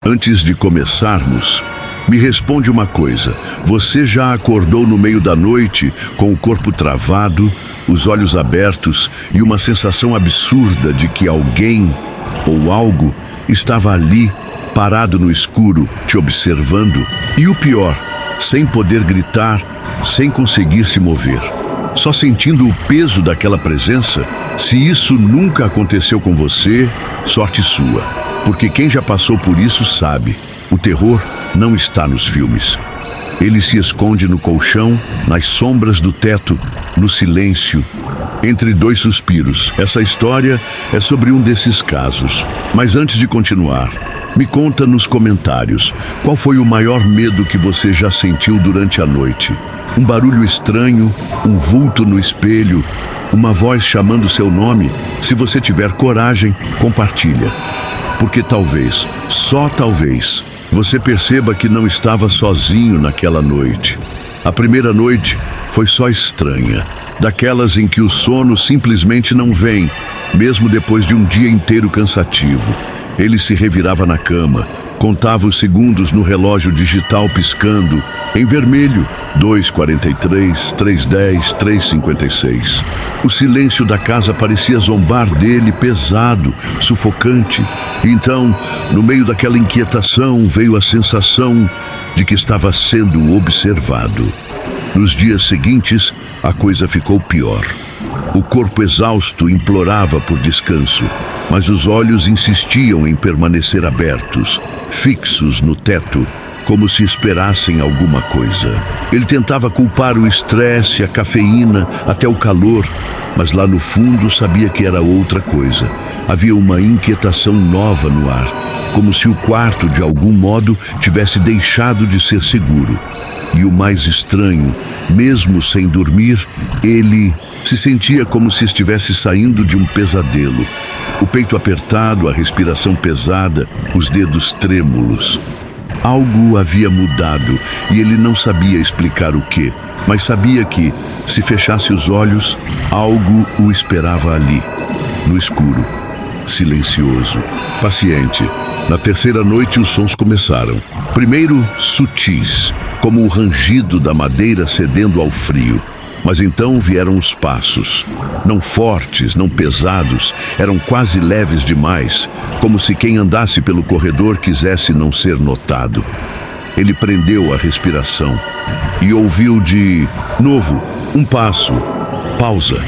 Antes de começarmos, me responde uma coisa. Você já acordou no meio da noite com o corpo travado, os olhos abertos e uma sensação absurda de que alguém ou algo estava ali, parado no escuro, te observando? E o pior, sem poder gritar, sem conseguir se mover, só sentindo o peso daquela presença? Se isso nunca aconteceu com você, sorte sua, porque quem já passou por isso sabe, o terror não está nos filmes. Ele se esconde no colchão, nas sombras do teto, no silêncio, entre dois suspiros. Essa história é sobre um desses casos. Mas antes de continuar, me conta nos comentários, qual foi o maior medo que você já sentiu durante a noite? Um barulho estranho, um vulto no espelho, uma voz chamando seu nome? Se você tiver coragem, compartilha. Porque talvez, só talvez, você perceba que não estava sozinho naquela noite. A primeira noite foi só estranha, daquelas em que o sono simplesmente não vem, mesmo depois de um dia inteiro cansativo. Ele se revirava na cama, contava os segundos no relógio digital piscando, em vermelho, 2:43, 3:10, 3:56. O silêncio da casa parecia zombar dele, pesado, sufocante. Então, no meio daquela inquietação, veio a sensação de que estava sendo observado. Nos dias seguintes, a coisa ficou pior. O corpo exausto implorava por descanso, mas os olhos insistiam em permanecer abertos, fixos no teto, como se esperassem alguma coisa. Ele tentava culpar o estresse, a cafeína, até o calor, mas lá no fundo sabia que era outra coisa. Havia uma inquietação nova no ar, como se o quarto, de algum modo, tivesse deixado de ser seguro. E o mais estranho, mesmo sem dormir, ele se sentia como se estivesse saindo de um pesadelo. O peito apertado, a respiração pesada, os dedos trêmulos. Algo havia mudado e ele não sabia explicar o quê, mas sabia que, se fechasse os olhos, algo o esperava ali, no escuro, silencioso, paciente. Na terceira noite, os sons começaram. Primeiro, sutis, como o rangido da madeira cedendo ao frio. Mas então vieram os passos. Não fortes, não pesados, eram quase leves demais, como se quem andasse pelo corredor quisesse não ser notado. Ele prendeu a respiração e ouviu de novo um passo, pausa,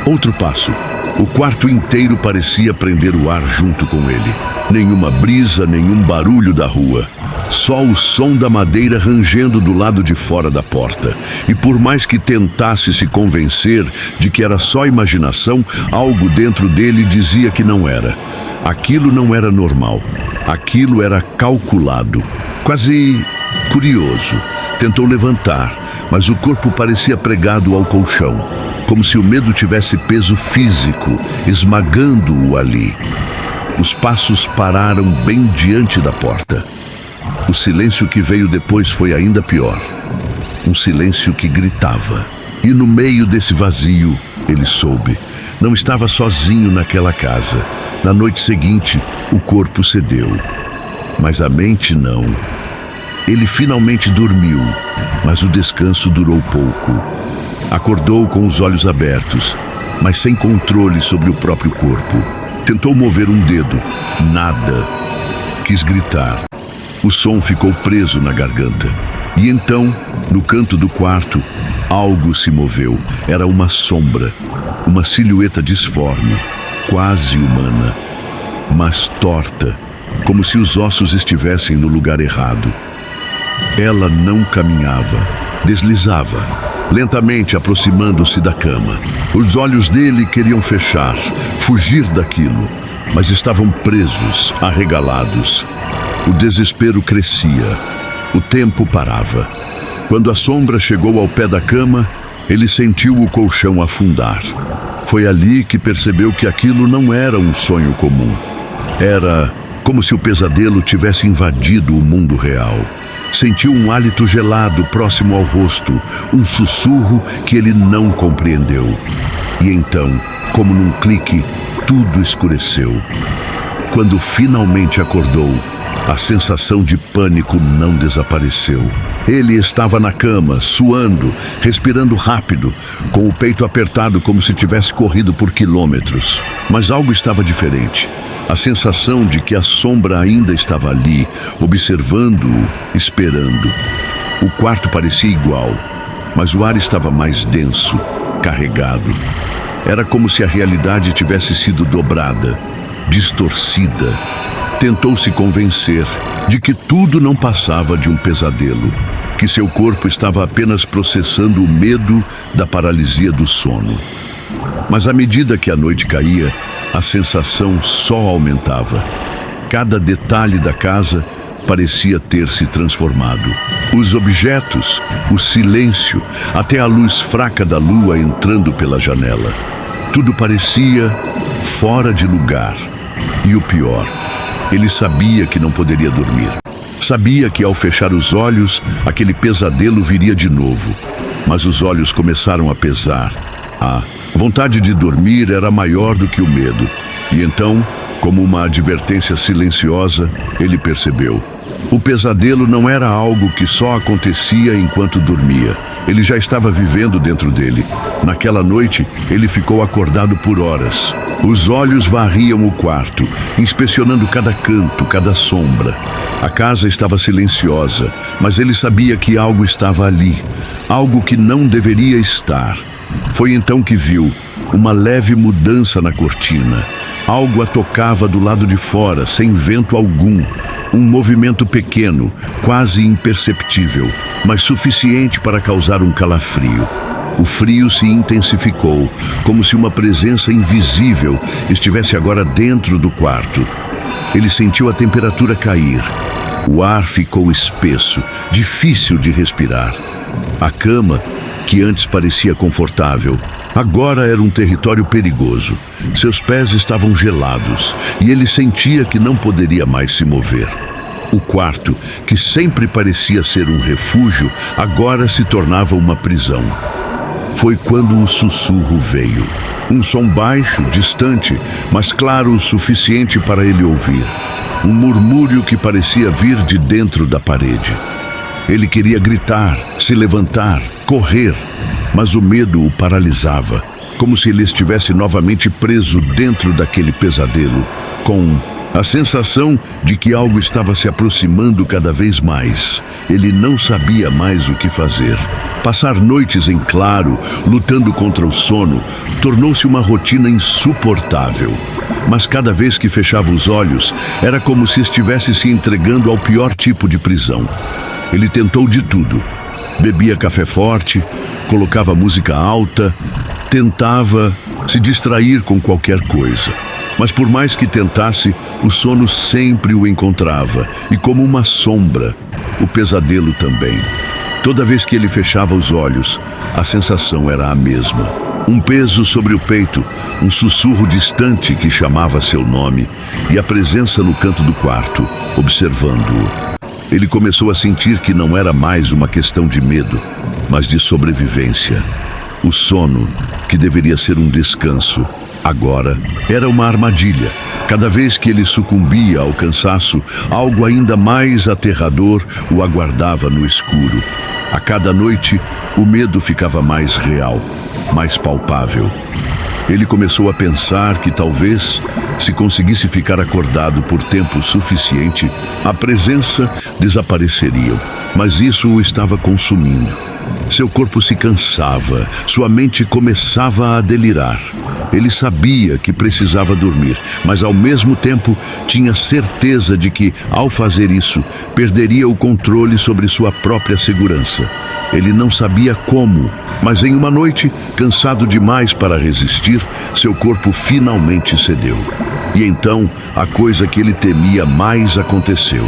outro passo. O quarto inteiro parecia prender o ar junto com ele. Nenhuma brisa, nenhum barulho da rua. Só o som da madeira rangendo do lado de fora da porta. E por mais que tentasse se convencer de que era só imaginação, algo dentro dele dizia que não era. Aquilo não era normal. Aquilo era calculado. Quase curioso. Tentou levantar, mas o corpo parecia pregado ao colchão, como se o medo tivesse peso físico, esmagando-o ali. Os passos pararam bem diante da porta. O silêncio que veio depois foi ainda pior. Um silêncio que gritava. E no meio desse vazio, ele soube. Não estava sozinho naquela casa. Na noite seguinte, o corpo cedeu. Mas a mente não. Ele finalmente dormiu, mas o descanso durou pouco. Acordou com os olhos abertos, mas sem controle sobre o próprio corpo. Tentou mover um dedo. Nada. Quis gritar. O som ficou preso na garganta. E então, no canto do quarto, algo se moveu. Era uma sombra, uma silhueta disforme, quase humana, mas torta, como se os ossos estivessem no lugar errado. Ela não caminhava, deslizava, lentamente aproximando-se da cama. Os olhos dele queriam fechar, fugir daquilo, mas estavam presos, arregalados. O desespero crescia. O tempo parava. Quando a sombra chegou ao pé da cama, ele sentiu o colchão afundar. Foi ali que percebeu que aquilo não era um sonho comum. Era como se o pesadelo tivesse invadido o mundo real. Sentiu um hálito gelado próximo ao rosto, um sussurro que ele não compreendeu. E então, como num clique, tudo escureceu. Quando finalmente acordou, A sensação de pânico não desapareceu. Ele estava na cama, suando, respirando rápido, com o peito apertado como se tivesse corrido por quilômetros. Mas algo estava diferente. A sensação de que a sombra ainda estava ali, observando-o, esperando. O quarto parecia igual, mas o ar estava mais denso, carregado. Era como se a realidade tivesse sido dobrada, distorcida. Tentou se convencer de que tudo não passava de um pesadelo, que seu corpo estava apenas processando o medo da paralisia do sono. Mas à medida que a noite caía, a sensação só aumentava. Cada detalhe da casa parecia ter se transformado. Os objetos, o silêncio, até a luz fraca da lua entrando pela janela. Tudo parecia fora de lugar. E o pior, ele sabia que não poderia dormir. Sabia que ao fechar os olhos, aquele pesadelo viria de novo. Mas os olhos começaram a pesar. A vontade de dormir era maior do que o medo. E então, como uma advertência silenciosa, ele percebeu. O pesadelo não era algo que só acontecia enquanto dormia. Ele já estava vivendo dentro dele. Naquela noite, ele ficou acordado por horas. Os olhos varriam o quarto, inspecionando cada canto, cada sombra. A casa estava silenciosa, mas ele sabia que algo estava ali, algo que não deveria estar. Foi então que viu uma leve mudança na cortina. Algo a tocava do lado de fora, sem vento algum. Um movimento pequeno, quase imperceptível, mas suficiente para causar um calafrio. O frio se intensificou, como se uma presença invisível estivesse agora dentro do quarto. Ele sentiu a temperatura cair. O ar ficou espesso, difícil de respirar. A cama, que antes parecia confortável, agora era um território perigoso. Seus pés estavam gelados e ele sentia que não poderia mais se mover. O quarto, que sempre parecia ser um refúgio, agora se tornava uma prisão. Foi quando o sussurro veio. Um som baixo, distante, mas claro o suficiente para ele ouvir. Um murmúrio que parecia vir de dentro da parede. Ele queria gritar, se levantar, correr, mas o medo o paralisava, como se ele estivesse novamente preso dentro daquele pesadelo, com a sensação de que algo estava se aproximando cada vez mais. Ele não sabia mais o que fazer. Passar noites em claro, lutando contra o sono, tornou-se uma rotina insuportável. Mas cada vez que fechava os olhos, era como se estivesse se entregando ao pior tipo de prisão. Ele tentou de tudo. Bebia café forte, colocava música alta, tentava se distrair com qualquer coisa. Mas por mais que tentasse, o sono sempre o encontrava, e como uma sombra, o pesadelo também. Toda vez que ele fechava os olhos, a sensação era a mesma. Um peso sobre o peito, um sussurro distante que chamava seu nome, e a presença no canto do quarto, observando-o. Ele começou a sentir que não era mais uma questão de medo, mas de sobrevivência. O sono, que deveria ser um descanso, agora era uma armadilha. Cada vez que ele sucumbia ao cansaço, algo ainda mais aterrador o aguardava no escuro. A cada noite, o medo ficava mais real, mais palpável. Ele começou a pensar que talvez, se conseguisse ficar acordado por tempo suficiente, a presença desapareceria. Mas isso o estava consumindo. Seu corpo se cansava, sua mente começava a delirar. Ele sabia que precisava dormir, mas ao mesmo tempo tinha certeza de que, ao fazer isso, perderia o controle sobre sua própria segurança. Ele não sabia como, mas em uma noite, cansado demais para resistir, seu corpo finalmente cedeu. E então, a coisa que ele temia mais aconteceu.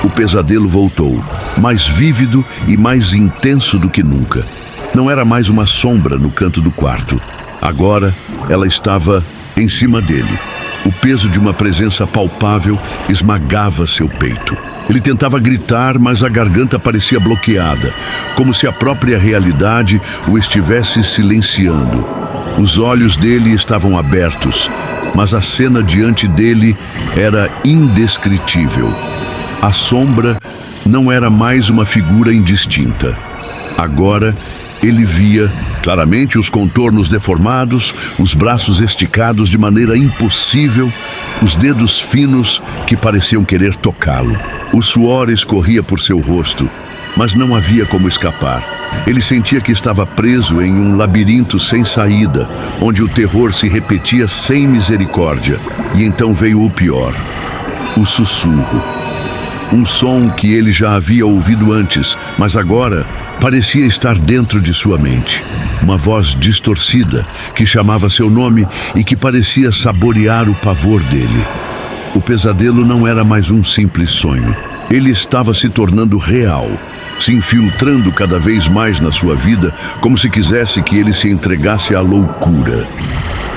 O pesadelo voltou, mais vívido e mais intenso do que nunca. Não era mais uma sombra no canto do quarto. Agora, ela estava em cima dele. O peso de uma presença palpável esmagava seu peito. Ele tentava gritar, mas a garganta parecia bloqueada, como se a própria realidade o estivesse silenciando. Os olhos dele estavam abertos, mas a cena diante dele era indescritível. A sombra não era mais uma figura indistinta. Agora ele via claramente os contornos deformados, os braços esticados de maneira impossível, os dedos finos que pareciam querer tocá-lo. O suor escorria por seu rosto, mas não havia como escapar. Ele sentia que estava preso em um labirinto sem saída, onde o terror se repetia sem misericórdia. E então veio o pior: o sussurro. Um som que ele já havia ouvido antes, mas agora parecia estar dentro de sua mente. Uma voz distorcida que chamava seu nome e que parecia saborear o pavor dele. O pesadelo não era mais um simples sonho. Ele estava se tornando real, se infiltrando cada vez mais na sua vida, como se quisesse que ele se entregasse à loucura.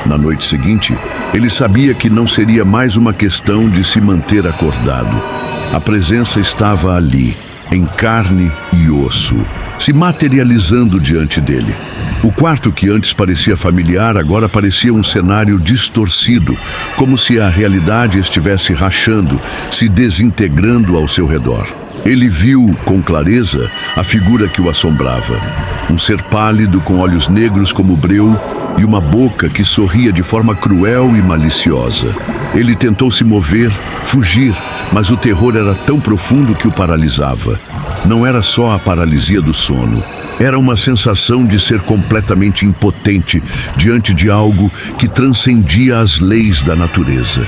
Na noite seguinte, ele sabia que não seria mais uma questão de se manter acordado. A presença estava ali, em carne e osso, se materializando diante dele. O quarto que antes parecia familiar agora parecia um cenário distorcido, como se a realidade estivesse rachando, se desintegrando ao seu redor. Ele viu com clareza a figura que o assombrava. Um ser pálido com olhos negros como breu e uma boca que sorria de forma cruel e maliciosa. Ele tentou se mover, fugir, mas o terror era tão profundo que o paralisava. Não era só a paralisia do sono. Era uma sensação de ser completamente impotente diante de algo que transcendia as leis da natureza.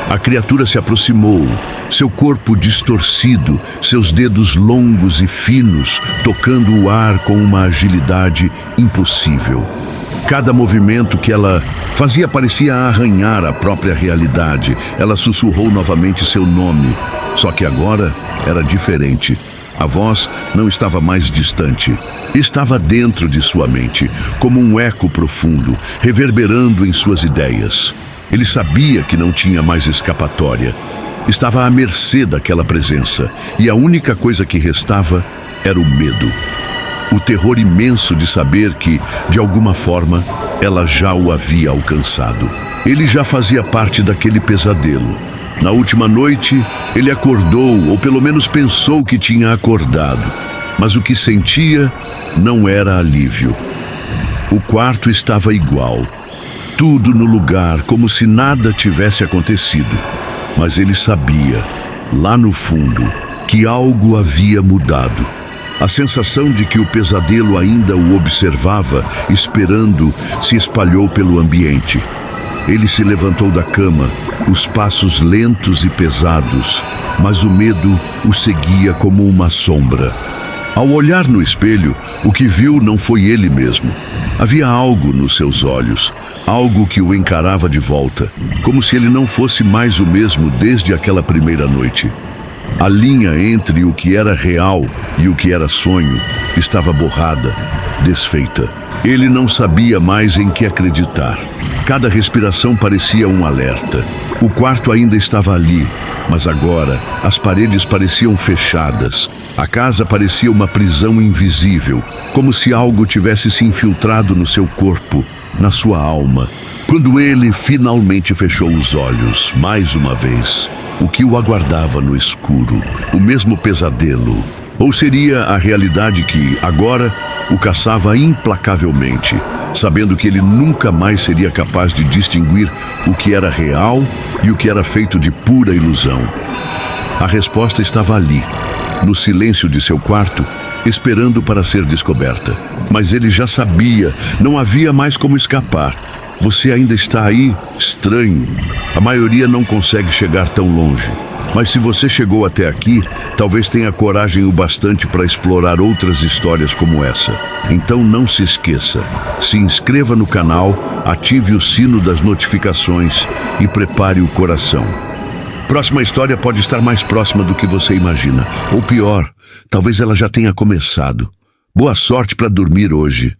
A criatura se aproximou, seu corpo distorcido, seus dedos longos e finos, tocando o ar com uma agilidade impossível. Cada movimento que ela fazia parecia arranhar a própria realidade. Ela sussurrou novamente seu nome, só que agora era diferente. A voz não estava mais distante. Estava dentro de sua mente, como um eco profundo, reverberando em suas ideias. Ele sabia que não tinha mais escapatória. Estava à mercê daquela presença, e a única coisa que restava era o medo. O terror imenso de saber que, de alguma forma, ela já o havia alcançado. Ele já fazia parte daquele pesadelo. Na última noite, ele acordou, ou pelo menos pensou que tinha acordado. Mas o que sentia não era alívio. O quarto estava igual. Tudo no lugar, como se nada tivesse acontecido. Mas ele sabia, lá no fundo, que algo havia mudado. A sensação de que o pesadelo ainda o observava, esperando, se espalhou pelo ambiente. Ele se levantou da cama, os passos lentos e pesados, mas o medo o seguia como uma sombra. Ao olhar no espelho, o que viu não foi ele mesmo. Havia algo nos seus olhos, algo que o encarava de volta, como se ele não fosse mais o mesmo desde aquela primeira noite. A linha entre o que era real e o que era sonho estava borrada, desfeita. Ele não sabia mais em que acreditar. Cada respiração parecia um alerta. O quarto ainda estava ali, mas agora as paredes pareciam fechadas. A casa parecia uma prisão invisível, como se algo tivesse se infiltrado no seu corpo, na sua alma. Quando ele finalmente fechou os olhos, mais uma vez, o que o aguardava no escuro? O mesmo pesadelo? Ou seria a realidade que, agora, o caçava implacavelmente, sabendo que ele nunca mais seria capaz de distinguir o que era real e o que era feito de pura ilusão? A resposta estava ali, no silêncio de seu quarto, esperando para ser descoberta. Mas ele já sabia, não havia mais como escapar. Você ainda está aí, estranho. A maioria não consegue chegar tão longe. Mas se você chegou até aqui, talvez tenha coragem o bastante para explorar outras histórias como essa. Então não se esqueça, se inscreva no canal, ative o sino das notificações e prepare o coração. Próxima história pode estar mais próxima do que você imagina. Ou pior, talvez ela já tenha começado. Boa sorte para dormir hoje.